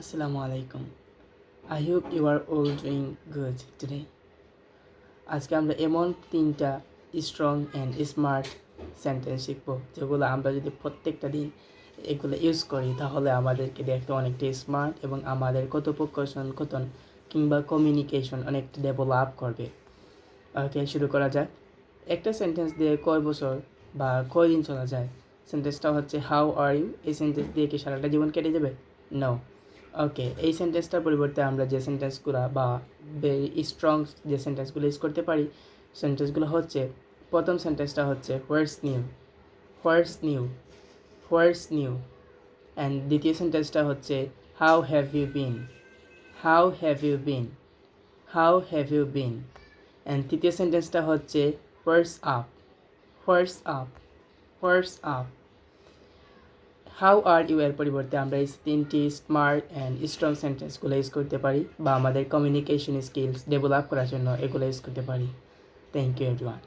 Assalamu alaikum. I hope you are all doing good today. আজকে আমরা এমন 3টা স্ট্রং অ্যান্ড স্মার্ট সেন্টেন্স শিখবো যেগুলো আমরা যদি প্রত্যেকটা দিন এগুলো ইউজ করি তাহলে আমাদেরকে দেখতে অনেকটা স্মার্ট এবং আমাদের কথোপকথন কিংবা কমিউনিকেশন অনেকটা ডেভেলপ করবে। ওকে, শুরু করা যাক। একটা সেন্টেন্স দিয়ে কয় বছর বা কয় দিন চলা যায়? সেন্টেন্সটা হচ্ছে হাউ আর ইউ। এই সেন্টেন্স দিয়ে কি সারাটা জীবন কেটে যাবে? নো। ওকে, এই সেন্টেন্সটার পরিবর্তে আমরা যে সেন্টেন্সগুলো বা ভেরি স্ট্রং যে সেন্টেন্সগুলো ইউজ করতে পারি সেন্টেন্সগুলো হচ্ছে, প্রথম সেন্টেন্সটা হচ্ছে what's new, what's new, what's new. And দ্বিতীয় সেন্টেন্সটা হচ্ছে how have you been, how have you been, how have you been. And তৃতীয় সেন্টেন্সটা হচ্ছে what's up, what's up, what's up. How are you এর পরিবর্তে আমরা এই 3টি স্মার্ট অ্যান্ড স্ট্রং সেন্টেন্সগুলো ইউজ করতে পারি বা আমাদের কমিউনিকেশন স্কিলস ডেভেলপ করার জন্য এগুলো ইউজ করতে পারি। Thank you everyone.